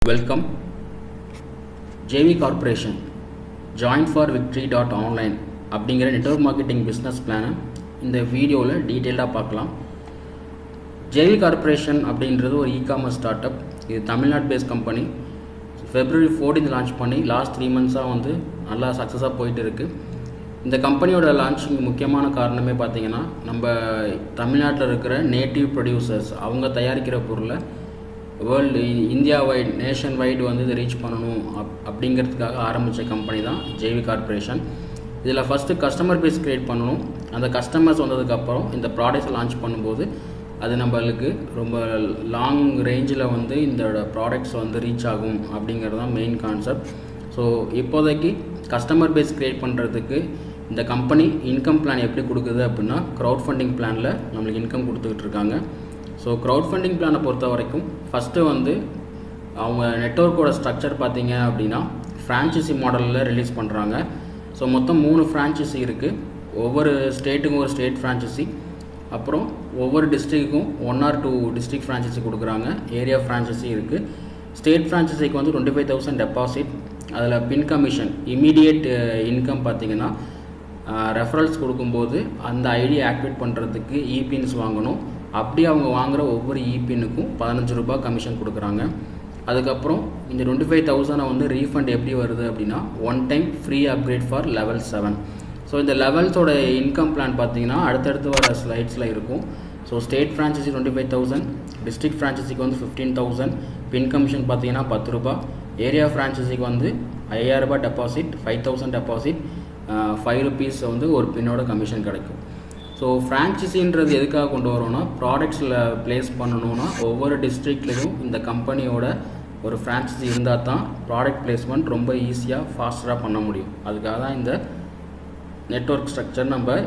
Welcome. JV corporation join for victory.online அப்படிங்கிற network marketing business பிளானை இந்த வீடியோவில் டீட்டெயிலாக பார்க்கலாம். JV கார்ப்பரேஷன் அப்படின்றது ஒரு இ-காமர்ஸ் ஸ்டார்ட் அப். இது Tamil Nadu based company. February 14 launch பண்ணி லாஸ்ட் 3 months வந்து நல்லா சக்ஸஸாக போயிட்டு இருக்குது. இந்த கம்பெனியோட லான்ச்சிங் முக்கியமான காரணமே பார்த்திங்கன்னா, நம்ம தமிழ்நாட்டில் இருக்கிற நேட்டிவ் ப்ரொடியூசர்ஸ் அவங்க தயாரிக்கிற பொருளை world India wide nation wide வந்து இதை ரீச் பண்ணணும் அப்படிங்கிறதுக்காக ஆரம்பித்த கம்பெனி தான் JV கார்ப்பரேஷன். இதில் ஃபஸ்ட்டு கஸ்டமர் பேஸ் க்ரியேட் பண்ணணும். அந்த கஸ்டமர்ஸ் வந்ததுக்கப்புறம் இந்த ப்ராடக்ட்ஸை லான்ச் பண்ணும்போது அது நம்மளுக்கு ரொம்ப லாங் ரேஞ்சில் வந்து இந்த ப்ராடக்ட்ஸ் வந்து ரீச் ஆகும் அப்படிங்கிறது தான் மெயின் கான்செப்ட். ஸோ இப்போதைக்கு கஸ்டமர் பேஸ் க்ரியேட் பண்ணுறதுக்கு இந்த கம்பெனி இன்கம் பிளான் எப்படி கொடுக்குது அப்படின்னா, க்ரௌட் ஃபண்டிங் பிளானில் நம்மளுக்கு இன்கம் கொடுத்துக்கிட்டு இருக்காங்க. ஸோ க்ரௌட் ஃபண்டிங் பிளானை பொறுத்த வரைக்கும் ஃபஸ்ட்டு வந்து அவங்க நெட்வொர்க்கோட ஸ்ட்ரக்சர் பார்த்திங்க அப்படின்னா ஃப்ரான்ச்சைசி மாடலில் ரிலீஸ் பண்ணுறாங்க. ஸோ மொத்தம் 3 ஃப்ரான்ச்சைசி இருக்குது. ஒவ்வொரு ஸ்டேட்டுக்கும் ஒரு ஸ்டேட் ஃப்ரான்ச்சைசி, அப்புறம் ஒவ்வொரு டிஸ்ட்ரிக்ட்டுக்கும் 1 or 2 டிஸ்ட்ரிக்ட் ஃப்ரான்ச்சைசி கொடுக்குறாங்க. ஏரியா ஃப்ரான்ச்சைசி இருக்குது. ஸ்டேட் ஃப்ரான்ச்சைசிக்கு வந்து 25,000 டெபாசிட். அதில் பின் கமிஷன் இமீடியட் இன்கம் பார்த்திங்கன்னா ரெஃபரல்ஸ் கொடுக்கும்போது அந்த ஐடி ஆக்டிவேட் பண்ணுறதுக்கு இபின்ஸ் வாங்கணும். அப்படி அவங்க வாங்குகிற ஒவ்வொரு இபின்னுக்கும் 15 ரூபாய் கமிஷன் கொடுக்குறாங்க. அதுக்கப்புறம் இந்த 25,000 வந்து ரீஃபண்ட் எப்படி வருது அப்படின்னா, 1 time free upgrade for level 7. So இந்த லெவல்ஸோட இன்கம் பிளான் பார்த்தீங்கன்னா அடுத்தடுத்து வர ஸ்லைட்ஸில் இருக்கும். ஸோ ஸ்டேட் ஃப்ரான்ச்சைசி 25,000, டிஸ்ட்ரிக்ட் ஃப்ரான்ச்சைசிக்கு வந்து 15,000, பின் கமிஷன் பார்த்தீங்கன்னா 10 ரூபாய், ஏரியா ஃப்ரான்ச்சைசிக்கு வந்து 5,000 ரூபாய் டெபாசிட், 5,000 டெபாசிட், 5 rupees வந்து ஒரு பின்னோட கமிஷன் கிடைக்கும். ஸோ ஃப்ரான்ச்சைசின்றது எதுக்காக கொண்டு வரோன்னா, ப்ராடக்ட்ஸில் ப்ளேஸ் பண்ணணுன்னா ஒவ்வொரு டிஸ்ட்ரிக்ட்லேயும் இந்த கம்பெனியோட ஒரு ஃப்ரான்ச்சைசி இருந்தால் தான் ப்ராடக்ட் ப்ளேஸ்மெண்ட் ரொம்ப ஈஸியாக ஃபாஸ்டராக பண்ண முடியும். அதுக்காக தான் இந்த நெட்வொர்க் ஸ்ட்ரக்சர் நம்ம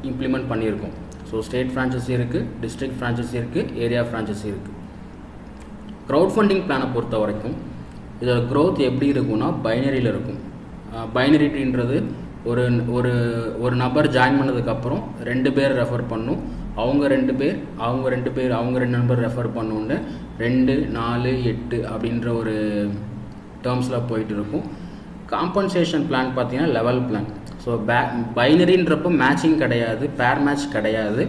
இம்ப்ளிமெண்ட் பண்ணியிருக்கோம். ஸோ ஸ்டேட் ஃப்ரான்ச்சைசி இருக்குது, டிஸ்ட்ரிக்ட் ஃப்ரான்ச்சைசி இருக்குது, ஏரியா ஃப்ரான்ச்சைசி இருக்குது. க்ரௌட் ஃபண்டிங் பிளானை பொறுத்த வரைக்கும் இதோட க்ரோத் எப்படி இருக்குன்னா பைனரியில் இருக்கும். பைனரின்றது ஒரு ஒரு ஒரு நபர் ஜாயின் பண்ணதுக்கப்புறம் 2 பேர் ரெஃபர் பண்ணும், அவங்க 2 பேர் அவங்க 2 நம்பர் ரெஃபர் பண்ணுன்னு 2, 4, 8 அப்படின்ற ஒரு டேர்ம்ஸில் போயிட்டு இருக்கும். காம்பன்சேஷன் பிளான் பார்த்தீங்கன்னா லெவல் பிளான். ஸோ பைனரின்றப்போ மேட்சிங் கிடையாது, பேர் மேட்ச் கிடையாது,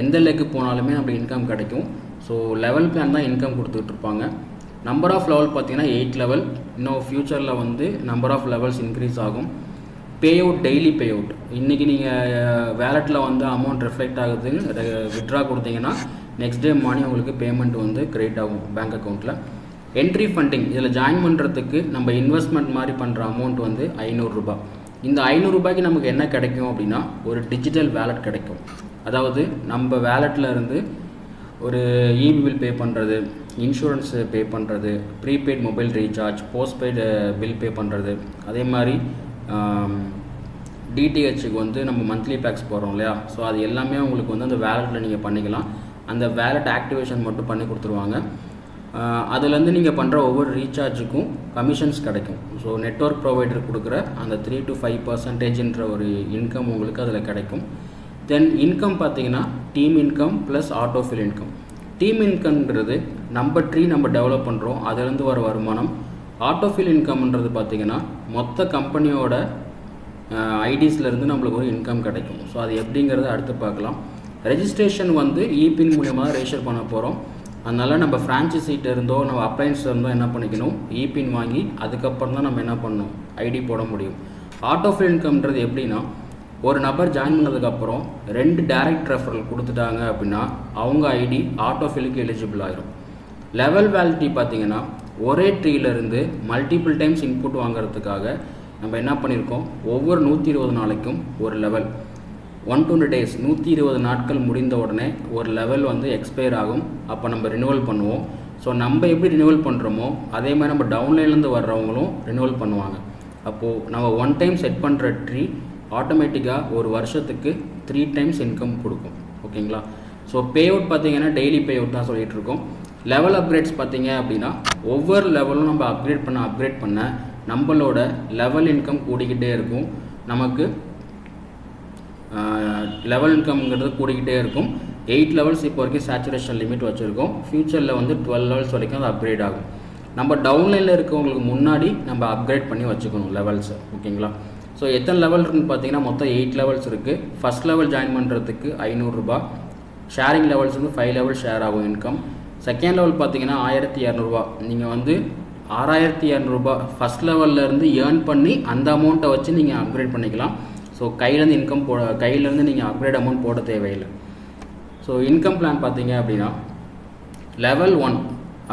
எந்த லெக்கு போனாலுமே நம்ம இன்கம் கிடைக்கும். ஸோ லெவல் பிளான் தான் இன்கம் கொடுத்துட்ருப்பாங்க. நம்பர் ஆஃப் லெவல் பார்த்தீங்கன்னா 8 லெவல். இன்னும் ஃப்யூச்சரில் வந்து நம்பர் ஆஃப் லெவல்ஸ் இன்க்ரீஸ் ஆகும். Pay out daily pay out. இன்றைக்கி நீங்கள் வேலெட்டில் வந்து அமௌண்ட் ரிஃப்ளெக்ட் ஆகுது, விட்ரா கொடுத்தீங்கன்னா நெக்ஸ்ட் டே மார்னிங் உங்களுக்கு பேமெண்ட் வந்து கிரெடிட் ஆகும் பேங்க் அக்கௌண்ட்டில். என்ட்ரி ஃபண்டிங், இதில் ஜாயின் பண்ணுறதுக்கு நம்ம இன்வெஸ்ட்மெண்ட் மாதிரி பண்ணுற அமௌண்ட் வந்து 500 ரூபாய். இந்த 500 ரூபாய்க்கு நமக்கு என்ன கிடைக்கும் அப்படின்னா, ஒரு டிஜிட்டல் வேலெட் கிடைக்கும். அதாவது நம்ம வேலெட்டில் இருந்து ஒரு இபி பில் பே பண்ணுறது, இன்சூரன்ஸு பே பண்ணுறது, prepaid mobile recharge, postpaid bill pay பண்ணுறது, அதே மாதிரி டிடிஹெச்சுக்கு வந்து நம்ம மந்த்லி பேக்ஸ் போடுறோம் இல்லையா. ஸோ அது எல்லாமே உங்களுக்கு வந்து அந்த வேலெட்டில் நீங்கள் பண்ணிக்கலாம். அந்த வேலெட் ஆக்டிவேஷன் மட்டும் பண்ணி கொடுத்துருவாங்க. அதுலேருந்து நீங்கள் பண்ணுற ஒவ்வொரு ரீசார்ஜுக்கும் கமிஷன்ஸ் கிடைக்கும். ஸோ நெட்வொர்க் ப்ரொவைடர் கொடுக்குற அந்த 3 to 5% ஒரு இன்கம் உங்களுக்கு அதில் கிடைக்கும். தென் இன்கம் பார்த்தீங்கன்னா team income plus autofill income. Team இன்கம்ன்றது நம்பர் 3 நம்ம டெவலப் பண்ணுறோம், அதுலேருந்து வர வருமானம். ஆட்டோஃபில் இன்கம்ன்றது பார்த்திங்கன்னா மொத்த கம்பெனியோட ஐடிஸ்லேருந்து நம்மளுக்கு ஒரு இன்கம் கிடைக்கும். ஸோ அது எப்படிங்கிறத அடுத்து பார்க்கலாம். ரெஜிஸ்ட்ரேஷன் வந்து இபின் மூலியமாக ரெஜிஸ்டர் பண்ண போகிறோம். அதனால் நம்ம ஃப்ரான்ச்சைசிட்ட இருந்தோ நம்ம அப்ளைன்ஸில் இருந்தோ என்ன பண்ணிக்கணும், இபின் வாங்கி அதுக்கப்புறம் தான் நம்ம என்ன பண்ணணும், ஐடி போட முடியும். ஆட்டோஃபில் இன்கம்ன்றது எப்படின்னா, ஒரு நபர் ஜாயின் பண்ணதுக்கப்புறம் 2 டைரக்ட் ரெஃபரல் கொடுத்துட்டாங்க அப்படின்னா அவங்க ஐடி ஆட்டோஃபிலுக்கு எலிஜிபிள் ஆகிடும். லெவல் வேலிடிட்டி பார்த்திங்கன்னா ஒரே ட்ரீலேருந்து மல்டிபிள் டைம்ஸ் இன்புட் வாங்குறதுக்காக நம்ம என்ன பண்ணியிருக்கோம், ஒவ்வொரு 120 நாளைக்கும் ஒரு லெவல், 120 days 120 நாட்கள் முடிந்த உடனே ஒரு லெவல் வந்து எக்ஸ்பயர் ஆகும். அப்போ நம்ம ரினிவல் பண்ணுவோம். ஸோ நம்ம எப்படி ரினிவல் பண்ணுறோமோ அதே மாதிரி நம்ம டவுன்லைன்லேருந்து வர்றவங்களும் ரினிவல் பண்ணுவாங்க. அப்போது நம்ம 1 time செட் பண்ணுற ட்ரீ ஆட்டோமேட்டிக்காக ஒரு வருஷத்துக்கு 3 times இன்கம் கொடுக்கும். ஓகேங்களா. ஸோ பே அவுட் பார்த்தீங்கன்னா டெய்லி பே அவுட் தான் சொல்லிகிட்டு இருக்கோம். லெவல் அப்கிரேட்ஸ் பார்த்தீங்க அப்படின்னா ஒவ்வொரு லெவலும் நம்ம அப்கிரேட் பண்ண நம்மளோட லெவல் இன்கம் கூடிக்கிட்டே இருக்கும். நமக்கு லெவல் இன்கம்ங்கிறது கூடிக்கிட்டே இருக்கும். 8 levels இப்போ வரைக்கும் சேச்சுரேஷன் லிமிட் வச்சுருக்கோம். ஃபியூச்சரில் வந்து 12 levels வரைக்கும் அது அப்கிரேட் ஆகும். நம்ம டவுன்லைனில் இருக்கவங்களுக்கு முன்னாடி நம்ம அப்கிரேட் பண்ணி வச்சுக்கணும் லெவல்ஸை. ஓகேங்களா? ஸோ எத்தனை லெவல் இருக்குன்னு பார்த்தீங்கன்னா மொத்தம் 8 லெவல்ஸ் இருக்குது. ஃபஸ்ட் லெவல் ஜாயின் பண்ணுறதுக்கு 500 ரூபா. ஷேரிங் லெவல்ஸ் வந்து 5 லெவல் ஷேர் ஆகும் இன்கம். செகண்ட் லெவல் பார்த்தீங்கன்னா 1200 ரூபா. நீங்கள் வந்து 6200 ரூபா ஃபஸ்ட் லெவல்லேருந்து ஏர்ன் பண்ணி அந்த அமௌண்ட்டை வச்சு நீங்கள் அப்கிரேட் பண்ணிக்கலாம். ஸோ கையிலேருந்து இன்கம் கையிலேருந்து நீங்கள் அப்கிரேட் அமௌண்ட் போட தேவையில்லை. ஸோ இன்கம் பிளான் பார்த்தீங்க அப்படின்னா லெவல் 1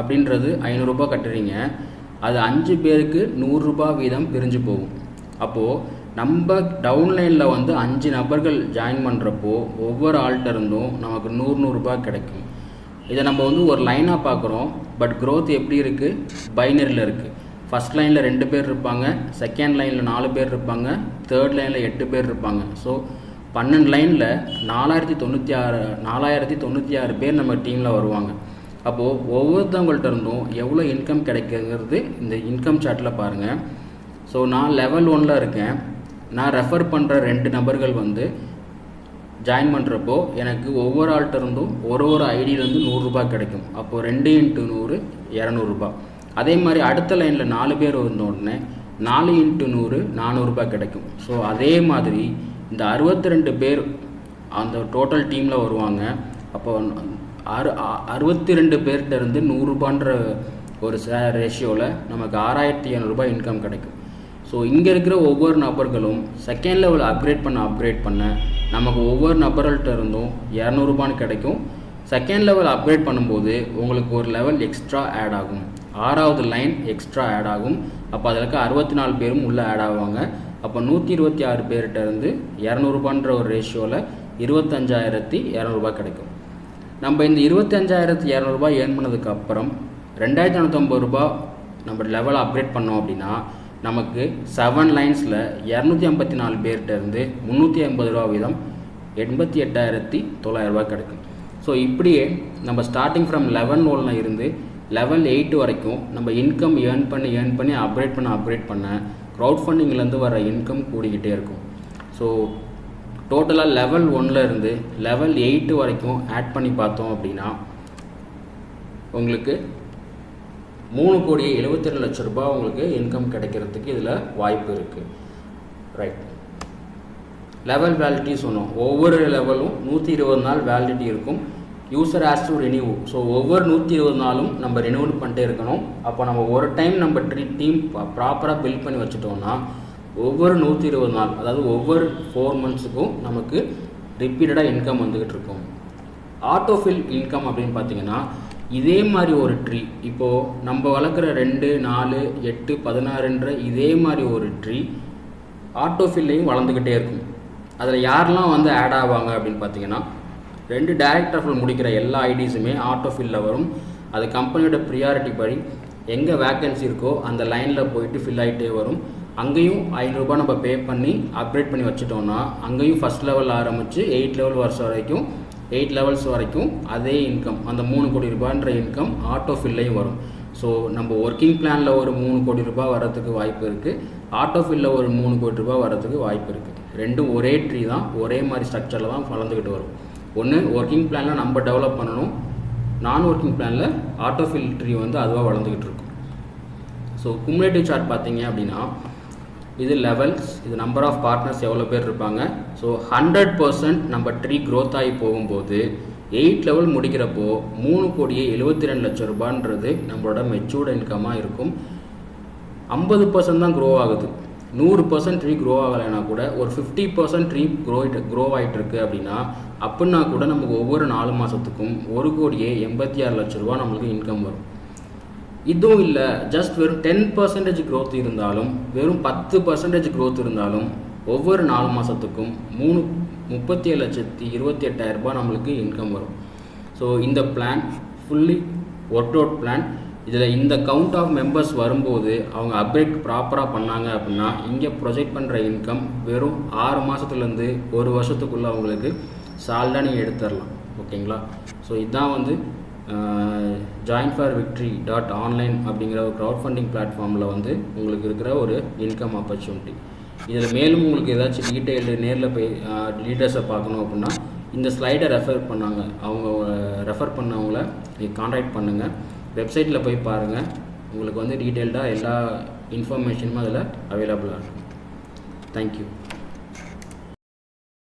அப்படின்றது 500 ரூபா கட்டுறீங்க. அது 5 பேருக்கு 100 ரூபா வீதம் பிரிஞ்சு போகும். அப்போது நம்ம டவுன்லைனில் வந்து 5 நபர்கள் ஜாயின் பண்ணுறப்போ ஒவ்வொரு ஆள்கிட்ட இருந்தும் நமக்கு 100 ரூபா கிடைக்கும். இதை நம்ம வந்து ஒரு லைனாக பார்க்குறோம். பட் க்ரோத் எப்படி இருக்குது? பைனரியில் இருக்குது. ஃபஸ்ட் லைனில் 2 பேர் இருப்பாங்க, செகண்ட் லைனில் 4 பேர் இருப்பாங்க, தேர்ட் லைனில் 8 பேர் இருப்பாங்க. ஸோ 12 லைனில் 4096 பேர் நம்ம டீமில் வருவாங்க. அப்போது ஒவ்வொருத்தவங்கள்ட்ட இருந்தும் எவ்வளோ இன்கம் கிடைக்குங்கிறது இந்த இன்கம் சார்ட்டில் பாருங்கள். ஸோ நான் லெவல் 1ல் இருக்கேன். நான் ரெஃபர் பண்ணுற 2 நபர்கள் வந்து ஜாயின் பண்ணுறப்போ எனக்கு ஒவ்வொரு ஆள்கிட்ட இருந்தும் ஒரு ஐடியிலேருந்து 100 ரூபா கிடைக்கும். அப்போது 2 × 100 200 ரூபா. அதே மாதிரி அடுத்த லைனில் 4 பேர் வந்த உடனே 4 × 100 400 ரூபா கிடைக்கும். ஸோ அதே மாதிரி இந்த 62 பேர் அந்த டோட்டல் டீமில் வருவாங்க. அப்போ 62 பேர்கிட்ட இருந்து 100 ரூபான்ற ஒரு ரேஷியோவில் நமக்கு 6700 ரூபாய் இன்கம் கிடைக்கும். ஸோ இங்கே இருக்கிற ஒவ்வொரு நபர்களும் செகண்ட் லெவல் அப்கிரேட் பண்ண நமக்கு ஒவ்வொரு நபர்கள்ட்ட இருந்தும் 200 ரூபான்னு கிடைக்கும். செகண்ட் லெவல் அப்கிரேட் பண்ணும்போது உங்களுக்கு ஒரு லெவல் எக்ஸ்ட்ரா ஆட் ஆகும். 6வது லைன் எக்ஸ்ட்ரா ஆட் ஆகும். அப்போ அதில் இருக்க 64 பேரும் உள்ளே ஆட் ஆவாங்க. அப்போ 126 பேர்கிட்ட இருந்து 200 ரூபான்ற ஒரு ரேஷியோவில் 25200 ரூபாய் கிடைக்கும். நம்ம இந்த 25200 ரூபாய் ஏர்ன் பண்ணதுக்கப்புறம் 2450 ரூபா நம்ம லெவல் அப்கிரேட் பண்ணோம் அப்படின்னா நமக்கு 7 லைன்ஸில் 254 பேர்கிட்ட இருந்து 350 ரூபா வீதம் 88900 ரூபாய் கிடைக்கும். ஸோ இப்படியே நம்ம ஸ்டார்டிங் ஃப்ரம் லெவல் 1ல் இருந்து லெவல் 8 வரைக்கும் நம்ம இன்கம் ஏர்ன் பண்ணி அப்கிரேட் பண்ண க்ரௌட் ஃபண்டிங்லேருந்து வர இன்கம் கூடிக்கிட்டே இருக்கும். ஸோ டோட்டலாக லெவல் 1ல் இருந்து லெவல் 8 வரைக்கும் ஆட் பண்ணி பார்த்தோம் அப்படின்னா உங்களுக்கு 3,72,00,000 ரூபாய் உங்களுக்கு இன்கம் கிடைக்கிறதுக்கு இதில் வாய்ப்பு இருக்குது. ரைட். லெவல் வேலிடிட்டி சொன்னோம். ஒவ்வொரு லெவலும் 120 நாள் வேலிடிட்டி இருக்கும். User has to renew. So ஒவ்வொரு 120 நாளும் நம்ம ரினியூ பண்ணிட்டே இருக்கணும். அப்போ நம்ம ஒரு டைம் நம்ம டீம் ப்ராப்பராக பில்ட் பண்ணி வச்சுட்டோம்னா ஒவ்வொரு 120 நாள், அதாவது ஒவ்வொரு 4 மந்த்ஸுக்கும் நமக்கு ரிப்பீட்டடாக இன்கம் வந்துக்கிட்டு இருக்கும். ஆட்டோஃபில் இன்கம் அப்படின்னு பார்த்தீங்கன்னா இதே மாதிரி ஒரு ட்ரீ, இப்போது நம்ம வளர்க்குற 2, 4, 8, 16ன்ற இதே மாதிரி ஒரு ட்ரீ ஆட்டோஃபில்லையும் வளர்ந்துக்கிட்டே இருக்கும். அதில் யாரெல்லாம் வந்து ஆட் ஆவாங்க அப்படின்னு பார்த்தீங்கன்னா 2 டைரக்ட் ரெஃபரல் முடிக்கிற எல்லா ஐடிஸுமே ஆட்டோஃபில்லில் வரும். அது கம்பெனியோட ப்ரியாரிட்டி படி எங்கே வேக்கன்சி இருக்கோ அந்த லைனில் போயிட்டு ஃபில் ஆகிட்டே வரும். அங்கேயும் 500 ரூபாய் நம்ம பே பண்ணி அப்கிரேட் பண்ணி வச்சுட்டோம்னா அங்கேயும் ஃபஸ்ட் லெவல் ஆரம்பித்து 8 லெவல் வருஷம் வரைக்கும் 8 லெவல்ஸ் வரைக்கும் அதே இன்கம், அந்த 3 கோடி ரூபான்ற இன்கம் ஆட்டோஃபில்லையும் வரும். ஸோ நம்ம ஒர்க்கிங் பிளானில் ஒரு 3 கோடி ரூபாய் வரதுக்கு வாய்ப்பு இருக்குது, ஆட்டோஃபில்லில் ஒரு 3 கோடி ரூபாய் வரதுக்கு வாய்ப்பு இருக்குது. ரெண்டும் ஒரே ட்ரீ தான், ஒரே மாதிரி ஸ்ட்ரக்சரில் தான் வளர்ந்துக்கிட்டு வரும். ஒன்று ஒர்க்கிங் பிளானில் நம்ம டெவலப் பண்ணணும், நான் ஒர்க்கிங் பிளானில் ஆட்டோஃபில் ட்ரீ வந்து அதுவாக வளர்ந்துக்கிட்டு இருக்கும். ஸோ குமுலேட்டிவ் சார்ட் பார்த்தீங்க அப்படின்னா இது லெவல்ஸ், இது நம்பர் ஆஃப் பார்ட்னர்ஸ் எவ்வளோ பேர் இருப்பாங்க. ஸோ 100% நம்ம ட்ரீ க்ரோத் ஆகி போகும்போது 8 லெவல் முடிக்கிறப்போ 3,72,00,000 ரூபான்றது நம்மளோட மெச்சூர்டு இன்கமாக இருக்கும். 50% தான் க்ரோ ஆகுது. 100% ட்ரீ க்ரோ ஆகலைன்னா கூட ஒரு 50% ட்ரீ க்ரோ ஆகிட்டு இருக்கு அப்படின்னா அப்படின்னா கூட நமக்கு ஒவ்வொரு 4 மாதத்துக்கும் 1,86,00,000 ரூபா நம்மளுக்கு இன்கம் வரும். இதுவும் இல்லை, ஜஸ்ட் வெறும் 10% க்ரோத் இருந்தாலும், வெறும் 10% க்ரோத் இருந்தாலும் ஒவ்வொரு 4 மாதத்துக்கும் 37,28,000 ரூபாய் நம்மளுக்கு இன்கம் வரும். ஸோ இந்த plan fully work out plan. இதில் இந்த கவுண்ட் ஆஃப் மெம்பர்ஸ் வரும்போது அவங்க அப்கிரேட் ப்ராப்பராக பண்ணாங்க அப்படின்னா இங்கே ப்ரொஜெக்ட் பண்ணுற இன்கம் வெறும் 6 மாதத்துலேருந்து 1 வருஷத்துக்குள்ளே அவங்களுக்கு சால்டாக நீங்கள் எடுத்துடலாம். ஓகேங்களா? ஸோ இதுதான் வந்து joinforvictory.online அப்படிங்கிற ஒரு க்ரௌட் ஃபண்டிங் பிளாட்ஃபார்மில் வந்து உங்களுக்கு இருக்கிற ஒரு இன்கம் ஆப்பர்ச்சுனிட்டி. இதில் மேலும் உங்களுக்கு ஏதாச்சும் டீட்டெயில்டு நேரில் போய் டீட்டெயில்ஸை பார்க்கணும் அப்படின்னா இந்த ஸ்லைடை ரெஃபர் பண்ணவங்கள நீங்கள் காண்டாக்ட் பண்ணுங்கள். வெப்சைட்டில் போய் பாருங்கள். உங்களுக்கு வந்து டீட்டெயில்டாக எல்லா இன்ஃபர்மேஷனும் அதில் அவைலபிளாக இருக்கும். தேங்க்யூ.